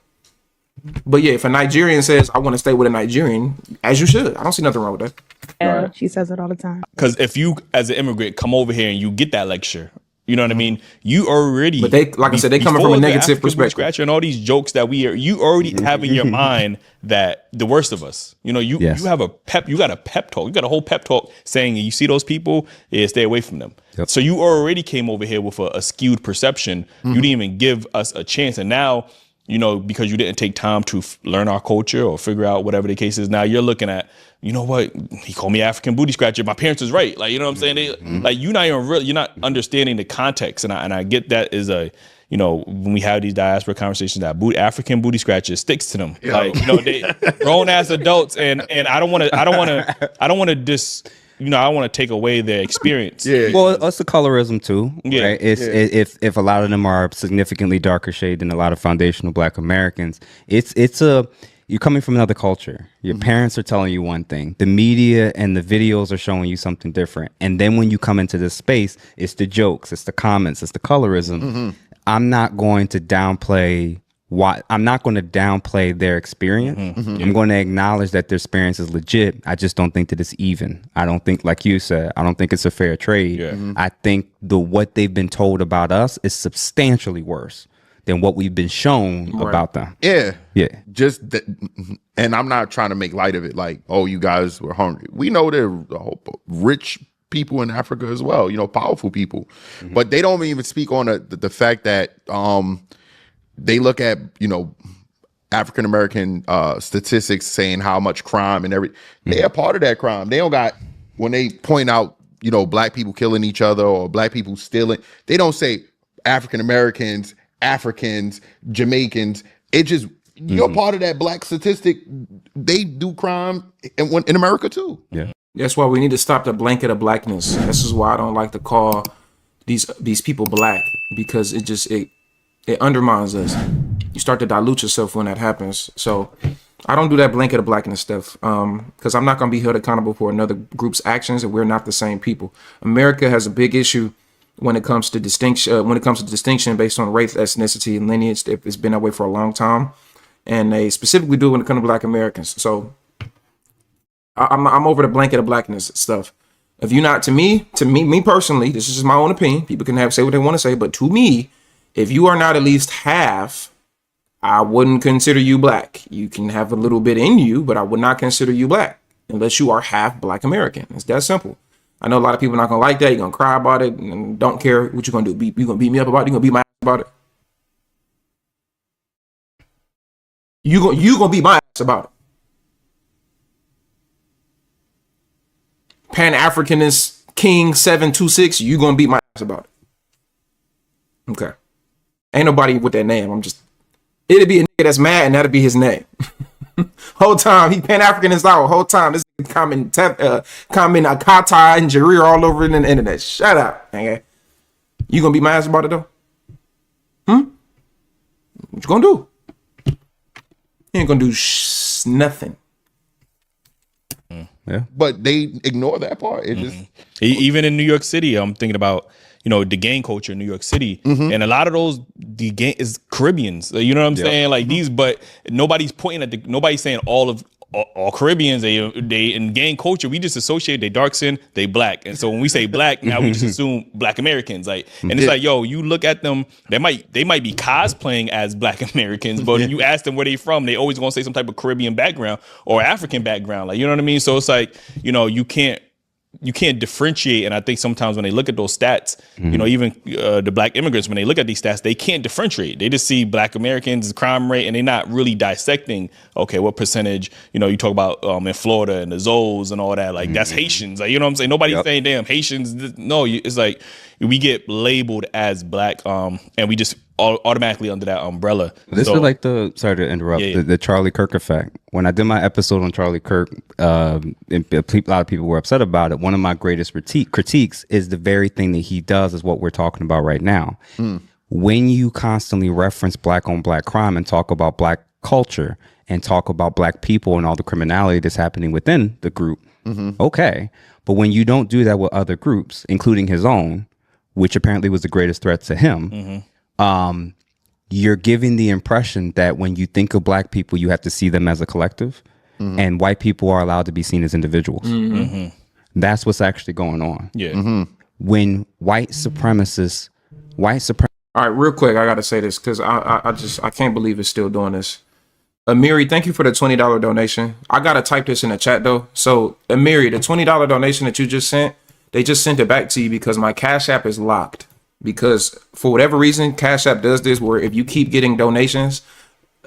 S3: but yeah, if a Nigerian says I want to stay with a Nigerian, as you should, I don't see nothing wrong with that.
S8: Yeah, she says it all the time.
S4: Because if you, as an immigrant, come over here and you get that lecture, you know what I mean? You already,
S3: but they, like I said, they coming from a negative perspective.
S4: Scratcher and all these jokes that you already have in your mind that the worst of us. You have you got a pep talk. You got a whole pep talk saying, you see those people, stay away from them. Yep. So you already came over here with a skewed perception. You didn't even give us a chance. And now, because you didn't take time to learn our culture or figure out whatever the case is, now you're looking at, you know what? He called me African booty scratcher. My parents was right. Like, you know what I'm saying? Like, you're not understanding the context. And I get that is when we have these diaspora conversations, that African booty scratcher sticks to them. Yeah. Like, they grown ass adults, and I don't want to I want to take away their experience.
S5: Yeah. Well, it's the colorism too. Yeah. Right? If a lot of them are significantly darker shade than a lot of foundational black Americans, you're coming from another culture. Your parents are telling you one thing. The media and the videos are showing you something different. And then when you come into this space, it's the jokes, it's the comments, it's the colorism. I'm not going to downplay their experience. I'm going to acknowledge that their experience is legit. I just don't think that it's even. I don't think, like you said, I don't think it's a fair trade. Yeah. I think what they've been told about us is substantially worse than what we've been shown about them.
S6: Yeah.
S5: Yeah.
S6: Just that, and I'm not trying to make light of it like, oh, you guys were hungry. We know they're rich people in Africa as well, powerful people. But they don't even speak on the fact that they look at, African American statistics saying how much crime and everything. They are part of that crime. They don't got, when they point out, black people killing each other or black people stealing, they don't say African Americans, Africans, Jamaicans. It just, you're part of that black statistic. They do crime in America too.
S5: Yeah.
S3: That's why we need to stop the blanket of blackness. This is why I don't like to call these people black, because it undermines us. You start to dilute yourself when that happens. So I don't do that blanket of blackness stuff, because I'm not going to be held accountable for another group's actions, and we're not the same people. America has a big issue when it comes to distinction based on race, ethnicity, and lineage. It's been that way for a long time, and they specifically do when it comes to black Americans. So I'm over the blanket of blackness stuff. If you're not, to me personally, this is just my own opinion. People can say what they want to say, but to me, if you are not at least half, I wouldn't consider you black. You can have a little bit in you, but I would not consider you black unless you are half black American. It's that simple. I know a lot of people are not gonna like that. You're gonna cry about it and don't care what you're gonna do. You're gonna beat me up about it. You're gonna beat my ass about it. You gonna beat my ass about it. Pan-Africanist King 726, you gonna beat my ass about it. Okay. Ain't nobody with that name. It'd be a nigga that's mad and that'd be his name. Whole time he Pan-Africanist out. Whole time this comment Akata and Jareer all over the internet. Shut up, nigga. You gonna beat my ass about it though? What you gonna do? You ain't gonna do nothing.
S5: Yeah.
S6: But they ignore that part. It just
S4: Even in New York City, I'm thinking about, the gang culture in New York City, and a lot of the gang is Caribbeans. You know what I'm saying? Like these, but nobody's pointing at nobody's saying all Caribbeans. They in gang culture, we just associate they dark skin, they black, and so when we say black, now we just assume Black Americans. Like, and it's like, yo, you look at them, they might be cosplaying as Black Americans, but you ask them where they from, they always gonna say some type of Caribbean background or African background. Like, you know what I mean? So it's like, you can't differentiate. And I think sometimes when they look at those stats, even the Black immigrants, when they look at these stats, they can't differentiate. They just see Black Americans, crime rate, and they're not really dissecting, okay, what percentage, you talk about in Florida and the Zoes and all that, like that's Haitians. Like, you know what I'm saying? Nobody's saying, damn, Haitians. No, it's like we get labeled as Black and we just automatically under that umbrella.
S5: This is like sorry to interrupt, the Charlie Kirk effect. When I did my episode on Charlie Kirk, a lot of people were upset about it. One of my greatest critiques is the very thing that he does is what we're talking about right now. When you constantly reference Black on Black crime and talk about Black culture and talk about Black people and all the criminality that's happening within the group, okay. But when you don't do that with other groups, including his own, which apparently was the greatest threat to him, you're giving the impression that when you think of Black people, you have to see them as a collective, and white people are allowed to be seen as individuals. That's what's actually going on. When white supremacists,
S3: All right, real quick, I gotta say this because I can't believe it's still doing this. Amiri, thank you for the $20 donation. I gotta type this in the chat though. So Amiri, the $20 donation that you just sent, they just sent it back to you because my Cash App is locked. Because for whatever reason, Cash App does this where if you keep getting donations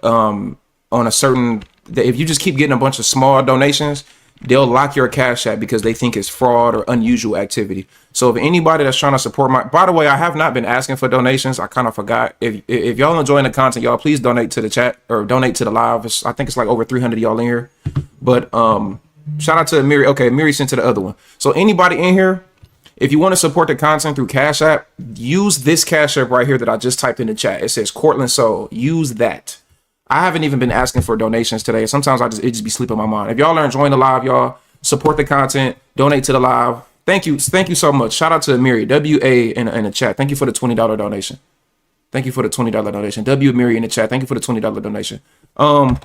S3: on a certain, if you just keep getting a bunch of small donations, they'll lock your Cash App because they think it's fraud or unusual activity. So if anybody that's trying to support by the way, I have not been asking for donations. I kind of forgot. If y'all enjoying the content, y'all please donate to the chat or donate to the live. I think it's like over 300 of y'all in here. But shout out to Amiri. Okay, Amiri sent to the other one. So anybody in here, if you want to support the content through Cash App, use this Cash App right here that I just typed in the chat. It says Cortland Soul. Use that. I haven't even been asking for donations today. Sometimes it just be sleeping my mind. If y'all are enjoying the live, y'all support the content, donate to the live. Thank you so much. Shout out to Amiri, WA in the chat. Thank you for the $20 donation. Thank you for the $20 donation. W Amiri in the chat. Thank you for the $20 donation. I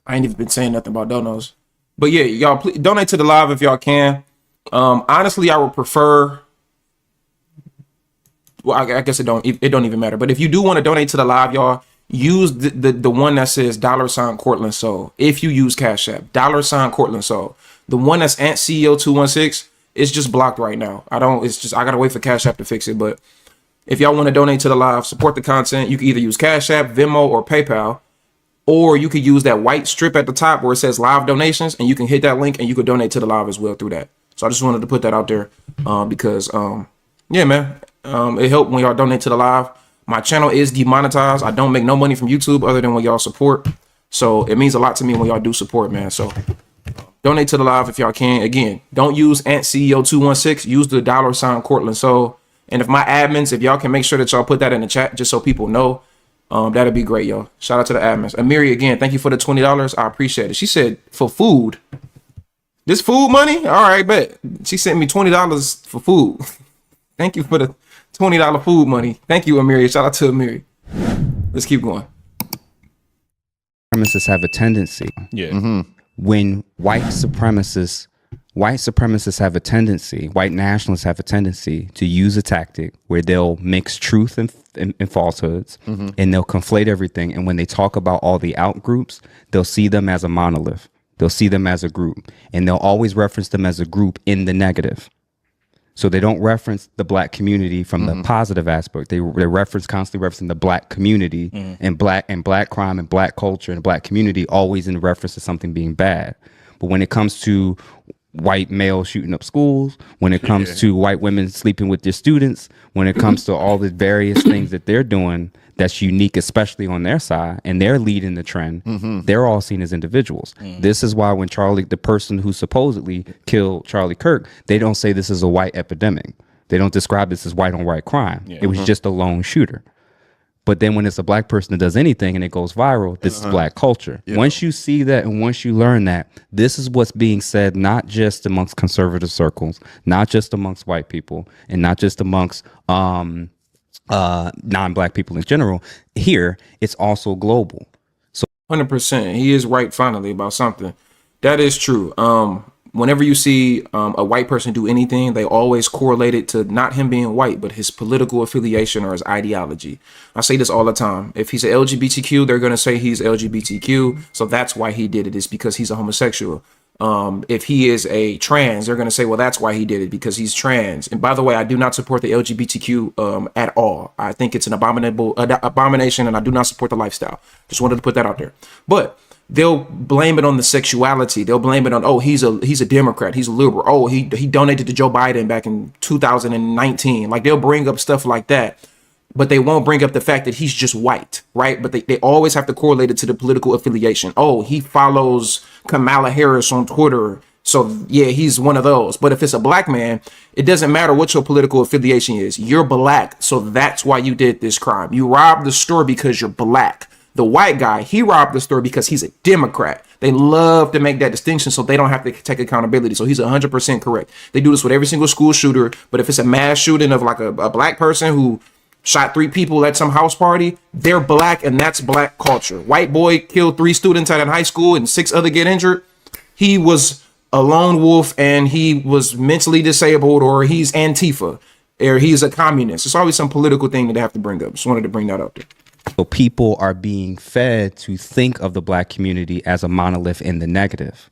S3: ain't even been saying nothing about donos, but yeah, y'all please donate to the live if y'all can. Honestly, I would prefer. Well, I guess it don't even matter. But if you do want to donate to the live, y'all use the one that says $ Cortland Soul. If you use Cash App, $ Cortland Soul. The one that's CEO 216 is just blocked right now. I gotta wait for Cash App to fix it. But if y'all want to donate to the live, support the content, you can either use Cash App, Venmo, or PayPal. Or you could use that white strip at the top where it says live donations, and you can hit that link and you could donate to the live as well through that. So I just wanted to put that out there because, yeah, man, it helped when y'all donate to the live. My channel is demonetized. I don't make no money from YouTube other than when y'all support. So it means a lot to me when y'all do support, man. So donate to the live if y'all can. Again, don't use CEO 216. Use the $ Cortland Soul. And if my admins, if y'all can make sure that y'all put that in the chat just so people know, that'd be great, yo. Shout out to the admins. Amiri, again, thank you for the $20. I appreciate it. She said for food. This food money? All right, bet. She sent me $20 for food. Thank you for the $20 food money. Thank you, Amiri. Shout out to Amiri. Let's keep going.
S5: Supremacists have a tendency. When white supremacists have a tendency, white nationalists have a tendency to use a tactic where they'll mix truth and falsehoods, and they'll conflate everything. And when they talk about all the out groups, they'll see them as a monolith. They'll see them as a group, and they'll always reference them as a group in the negative. So they don't reference the black community from the positive aspect. They constantly referencing the black community and black crime and black culture and black community, always in reference to something being bad. But when it comes to white males shooting up schools, when it comes to white women sleeping with their students, when it comes to all the various things that they're doing that's unique, especially on their side, and they're leading the trend, they're all seen as individuals. This is why when the person who supposedly killed Charlie Kirk, they don't say this is a white epidemic. They don't describe this as white on white crime. It was just a lone shooter. But then when it's a black person that does anything and it goes viral, this is black culture. Once you see that and once you learn that, this is what's being said, not just amongst conservative circles, not just amongst white people, and not just amongst non-black people in general. Here, it's also global. So
S3: 100%. He is right finally about something. That is true. Whenever you see a white person do anything, they always correlate it to not him being white, but his political affiliation or his ideology. I say this all the time. If he's a LGBTQ, they're going to say he's LGBTQ. So that's why he did it. It's because he's a homosexual. If he is a trans, they're going to say, well, that's why he did it, because he's trans. And by the way, I do not support the LGBTQ at all. I think it's an abomination, and I do not support the lifestyle. Just wanted to put that out there. But they'll blame it on the sexuality. They'll blame it on, oh, he's a Democrat, he's a liberal. Oh, he donated to Joe Biden back in 2019. Like, they'll bring up stuff like that, but they won't bring up the fact that he's just white, right? But they always have to correlate it to the political affiliation. Oh, he follows Kamala Harris on Twitter, so yeah, he's one of those. But if it's a black man, it doesn't matter what your political affiliation is. You're black, so that's why you did this crime. You robbed the store because you're black. The white guy, he robbed the store because he's a Democrat. They love to make that distinction so they don't have to take accountability. So he's 100% correct. They do this with every single school shooter. But if it's a mass shooting of like a black person who shot 3 people at some house party, they're black, and that's black culture. White boy killed 3 students at a high school and 6 other get injured. He was a lone wolf, and he was mentally disabled, or he's Antifa, or he's a communist. It's always some political thing that they have to bring up. Just wanted to bring that up there.
S5: So people are being fed to think of the black community as a monolith in the negative,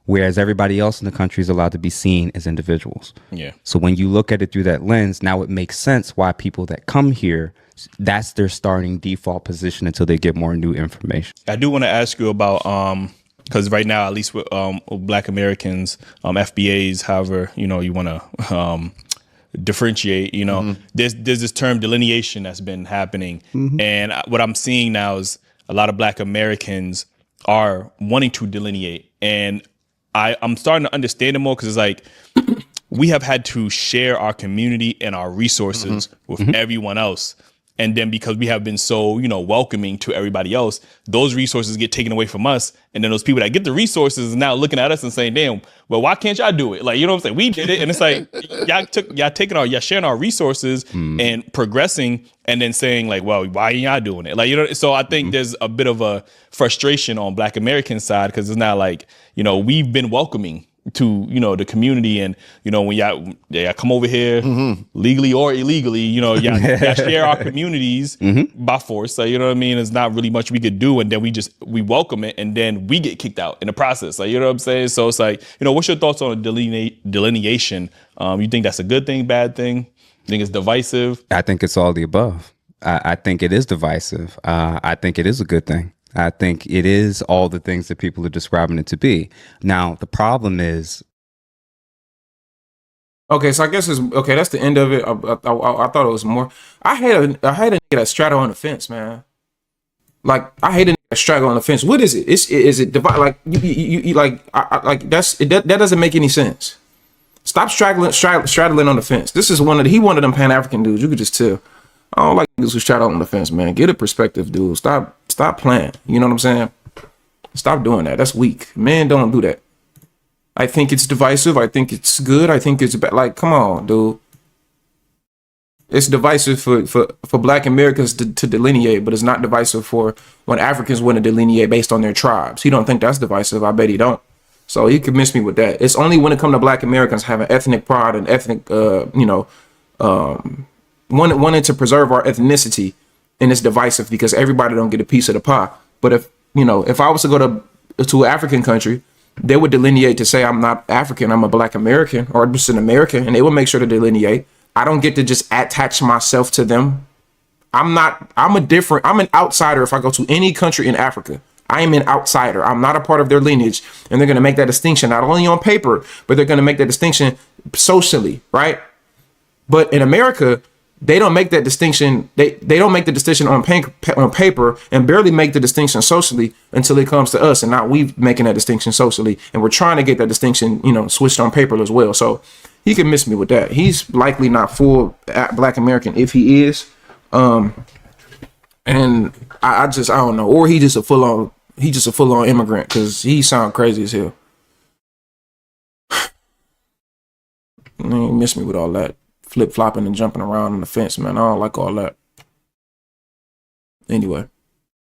S5: whereas everybody else in the country is allowed to be seen as individuals. Yeah. So when you look at it through that lens, now it makes sense why people that come here, that's their starting default position until they get more new information.
S4: I do want to ask you about because right now, at least with Black Americans, FBAs, however you want to differentiate, there's this term delineation that's been happening, and what I'm seeing now is a lot of Black Americans are wanting to delineate, and I'm starting to understand it more, because it's like we have had to share our community and our resources with everyone else. And then because we have been so, welcoming to everybody else, those resources get taken away from us. And then those people that get the resources are now looking at us and saying, damn, well, why can't y'all do it? Like, you know what I'm saying? We did it. And it's like, y'all sharing our resources and progressing, and then saying like, well, why ain't y'all doing it? Like, so I think there's a bit of a frustration on Black American side, because it's not like, we've been welcoming to the community, and when y'all come over here legally or illegally, y'all share our communities by force. So you know what I mean, there's not really much we could do, and then we welcome it, and then we get kicked out in the process. Like, you know what I'm saying? So it's like, what's your thoughts on delineation? You think that's a good thing, bad thing? You think it's divisive?
S5: I think it's all the above. I think it is divisive. I think it is a good thing. I think it is all the things that people are describing it to be. Now, the problem is...
S3: Okay, so I guess it's... Okay, that's the end of it. I thought it was more... I hate a nigga that straddle on the fence, man. Like, I hate a nigga that straddle on the fence. What is it? Is it... Like, you like... that doesn't make any sense. Stop straddling on the fence. This is one of them Pan-African dudes. You could just tell. I don't like niggas who straddle on the fence, man. Get a perspective, dude. Stop playing. You know what I'm saying? Stop doing that. That's weak. Men don't do that. I think it's divisive. I think it's good. I think it's bad. Like, come on, dude. It's divisive for Black Americans to delineate, but it's not divisive for when Africans want to delineate based on their tribes. He don't think that's divisive. I bet he don't. So he convinced me with that. It's only when it comes to Black Americans having ethnic pride and ethnic, wanting to preserve our ethnicity, and it's divisive because everybody don't get a piece of the pie. But if I was to go to an African country they would delineate to say I'm not African, I'm a Black American, or just an American, and they would make sure to delineate. I don't get to just attach myself to them. I'm an outsider. If I go to any country in Africa, I am an outsider. I'm not a part of their lineage. And they're going to make that distinction, not only on paper, but they're going to make that distinction socially, right? But in America, they don't make that distinction. They don't make the distinction on paper and barely make the distinction socially until it comes to us. And now we're making that distinction socially. And we're trying to get that distinction, switched on paper as well. So he can miss me with that. He's likely not full Black American if he is. And I don't know. Or he's just a full on immigrant, because he sound crazy as hell. Man, miss me with all that flip flopping and jumping around on the fence, man. I don't like all that. Anyway.